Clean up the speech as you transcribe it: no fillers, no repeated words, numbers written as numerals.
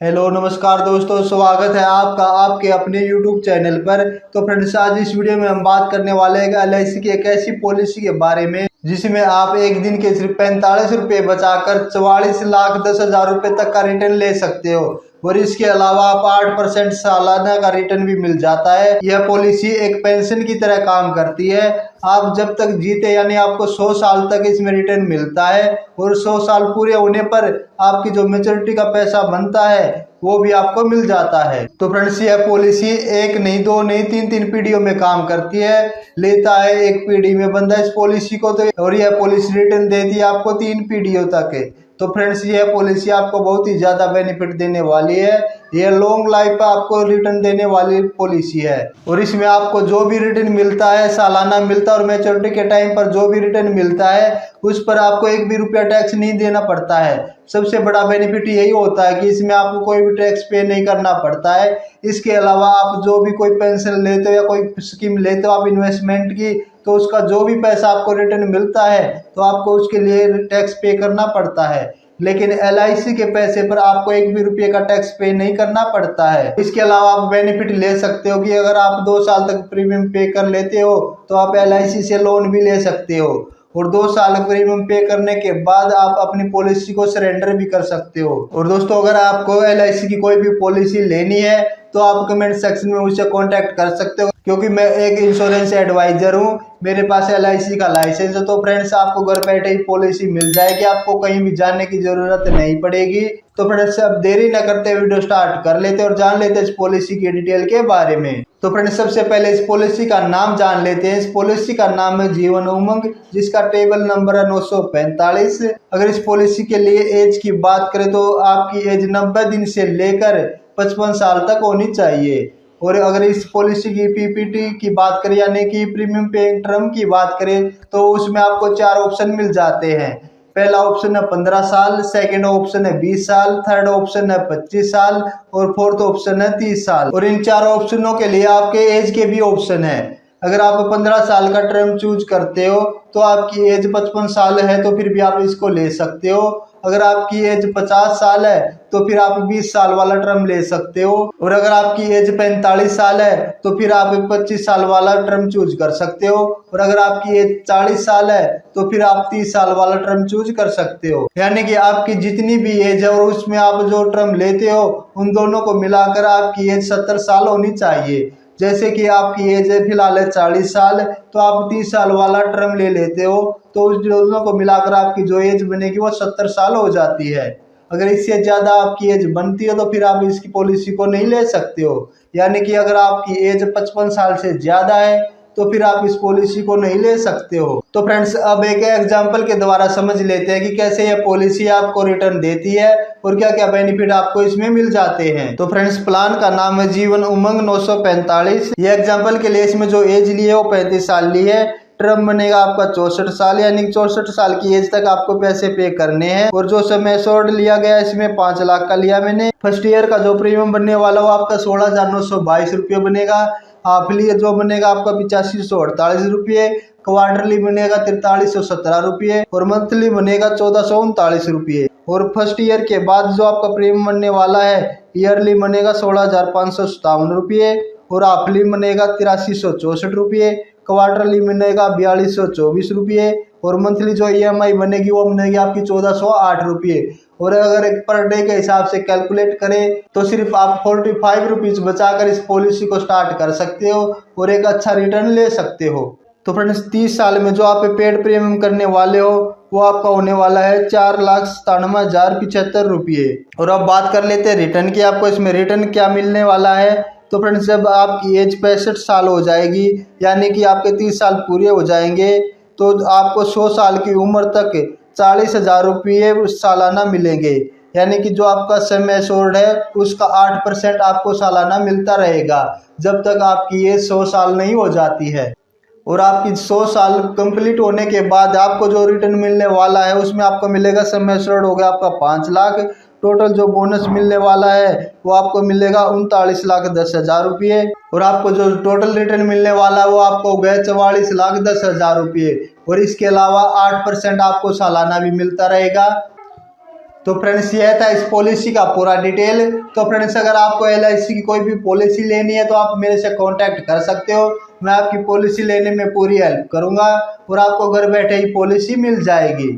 Hello नमस्कार दोस्तों, स्वागत है आपका आपके अपने YouTube चैनल पर। तो फ्रेंड्स, आज इस वीडियो में हम बात करने वाले हैं LIC की एक ऐसी पॉलिसी के बारे में जिसमें आप एक दिन के सिर्फ 45 रुपये बचाकर 44,10,000 रुपये तक का रिटर्न ले सकते हो और इसके अलावा आप 8% सालाना का रिटर्न भी मिल जाता है। यह पॉलिसी एक पेंशन की तरह काम करती है। आप जब तक जीते यानी आपको 100 साल तक इसमें रिटर्न मिलता है और 100 साल पूरे होने पर आपकी जो मैच्योरिटी का पैसा बनता है वो भी आपको मिल जाता है। तो फ्रेंड्स, यह पॉलिसी एक नहीं, दो नहीं, तीन पीढ़ियों में काम करती है। लेता है एक पीढ़ी में बंदा इस पॉलिसी को, तो और यह पॉलिसी रिटर्न देती है आपको 3 पीढ़ियों तक। तो फ्रेंड्स, यह पॉलिसी आपको बहुत ही ज्यादा बेनिफिट देने वाली है। यह लॉन्ग लाइफ आपको रिटर्न देने वाली पॉलिसी है और इसमें आपको जो भी रिटर्न मिलता है सालाना मिलता है और मैच्योरिटी के टाइम पर जो भी रिटर्न मिलता है उस पर आपको एक भी रुपया टैक्स नहीं देना पड़ता है। सबसे बड़ा बेनिफिट यही होता है कि इसमें आपको कोई भी टैक्स पे नहीं करना पड़ता है। इसके अलावा आप जो भी कोई पेंशन लेते हो या कोई स्कीम लेते हो आप इन्वेस्टमेंट की, तो उसका जो भी पैसा आपको रिटर्न मिलता है तो आपको उसके लिए टैक्स पे करना पड़ता है। लेकिन LIC के पैसे पर आपको एक भी रुपये का टैक्स पे नहीं करना पड़ता है। इसके अलावा आप बेनिफिट ले सकते हो कि अगर आप 2 साल तक प्रीमियम पे कर लेते हो तो आप LIC से लोन भी ले सकते हो और 2 साल प्रीमियम पे करने के बाद आप अपनी पॉलिसी को सरेंडर भी कर सकते हो। और दोस्तों, अगर आपको LIC की कोई भी पॉलिसी लेनी है तो आप कमेंट सेक्शन में मुझसे कांटेक्ट कर सकते हो, क्योंकि मैं एक इंश्योरेंस एडवाइजर हूँ। मेरे पास LIC का लाइसेंस है। तो फ्रेंड्स, आपको घर बैठे ही पॉलिसी मिल जाएगी, आपको कहीं भी जाने की जरूरत नहीं पड़ेगी। तो फ्रेंड्स, अब देरी न करते वीडियो स्टार्ट कर लेते और जान लेते इस पॉलिसी की डिटेल के बारे में। तो फ्रेंड्स, सबसे पहले इस पॉलिसी का नाम जान लेते हैं। इस पॉलिसी का नाम है जीवन उमंग, जिसका टेबल नंबर है 945। अगर इस पॉलिसी के लिए एज की बात करें तो आपकी एज 90 दिन से लेकर 55 साल तक होनी चाहिए। और अगर इस पॉलिसी की PPT की बात करें यानी कि प्रीमियम पेइंग टर्म की बात करें तो उसमें आपको 4 ऑप्शन मिल जाते हैं। पहला ऑप्शन है 15 साल, सेकंड ऑप्शन है 20 साल, थर्ड ऑप्शन है 25 साल और फोर्थ ऑप्शन है 30 साल। और इन 4 ऑप्शनों के लिए आपके एज के भी ऑप्शन है। अगर आप 15 साल का टर्म चूज करते हो तो आपकी एज 55 साल है तो फिर भी आप इसको ले सकते हो। अगर आपकी एज 50 साल है तो फिर आप 20 साल वाला टर्म ले सकते हो। और अगर आपकी एज 45 साल है तो फिर आप 25 साल वाला टर्म चूज कर सकते हो। और अगर आपकी एज 40 साल है तो फिर आप 30 साल वाला टर्म चूज कर सकते हो। यानी कि आपकी जितनी भी एज है और उसमें आप जो टर्म लेते हो उन दोनों को मिलाकर आपकी एज 70 साल होनी चाहिए। जैसे कि आपकी एज है फिलहाल है 40 साल, तो आप 30 साल वाला टर्म ले लेते हो तो उस दोनों को मिलाकर आपकी जो एज बनेगी वो 70 साल हो जाती है। अगर इससे ज्यादा आपकी एज बनती है तो फिर आप इसकी पॉलिसी को नहीं ले सकते हो। यानी कि अगर आपकी एज 55 साल से ज्यादा है तो फिर आप इस पॉलिसी को नहीं ले सकते हो। तो फ्रेंड्स, अब एक एग्जांपल के द्वारा समझ लेते हैं कि कैसे यह पॉलिसी आपको रिटर्न देती है और क्या क्या बेनिफिट आपको इसमें मिल जाते हैं। तो फ्रेंड्स, प्लान का नाम है जीवन उमंग 945। ये एग्जांपल के लिए इसमें जो एज ली है वो 35 साल ली है। टर्म बनेगा आपका 64 साल, यानी 64 साल की एज तक आपको पैसे पे करने हैं। और जो समय शॉर्ट लिया गया इसमें 5 लाख का लिया मैंने। फर्स्ट ईयर का जो प्रीमियम बनने वाला वो आपका 16,922 रुपये बनेगा। हाफली जो बनेगा आपका 8548 रुपये, क्वार्टरली बनेगा 4317 रुपये और मंथली बनेगा 1439 रुपये। और फर्स्ट ईयर के बाद जो आपका प्रीमियम बनने वाला है ईयरली बनेगा 16,557 रुपये और हाफली बनेगा 8364 रुपये, क्वार्टरली बनेगा 4224 रुपये और मंथली जो EMI बनेगी वो बनेगी आपकी 1408 रुपये। और अगर एक पर डे के हिसाब से कैलकुलेट करें तो सिर्फ आप 45 रुपीज बचाकर इस पॉलिसी को स्टार्ट कर सकते हो और एक अच्छा रिटर्न ले सकते हो। तो फ्रेंड्स, 30 साल में जो आप पेड प्रीमियम करने वाले हो वो आपका होने वाला है 4,97,075 रुपये। और अब बात कर लेते हैं रिटर्न की, आपको इसमें रिटर्न क्या मिलने वाला है। तो फ्रेंड्स, जब आपकी एज 65 साल हो जाएगी यानी कि आपके 30 साल पूरे हो जाएंगे तो आपको 100 साल की उम्र तक 40,000 रुपये सालाना मिलेंगे। यानी कि जो आपका सम एश्योर्ड है उसका 8% आपको सालाना मिलता रहेगा जब तक आपकी एज 100 साल नहीं हो जाती है। और आपकी 100 साल कंप्लीट होने के बाद आपको जो रिटर्न मिलने वाला है उसमें आपको मिलेगा, सम एश्योर्ड हो गया आपका 5 लाख। टोटल जो बोनस मिलने वाला है वो आपको मिलेगा 39,10,000 रुपये। और आपको जो टोटल रिटर्न मिलने वाला है वो आपको हो गया 44,10,000 रुपये। और इसके अलावा 8% आपको सालाना भी मिलता रहेगा। तो फ्रेंड्स यह था इस पॉलिसी का पूरा डिटेल। तो फ्रेंड्स अगर आपको LIC की कोई भी पॉलिसी लेनी है तो आप मेरे से कांटेक्ट कर सकते हो। मैं आपकी पॉलिसी लेने में पूरी हेल्प करूंगा और आपको घर बैठे ही पॉलिसी मिल जाएगी।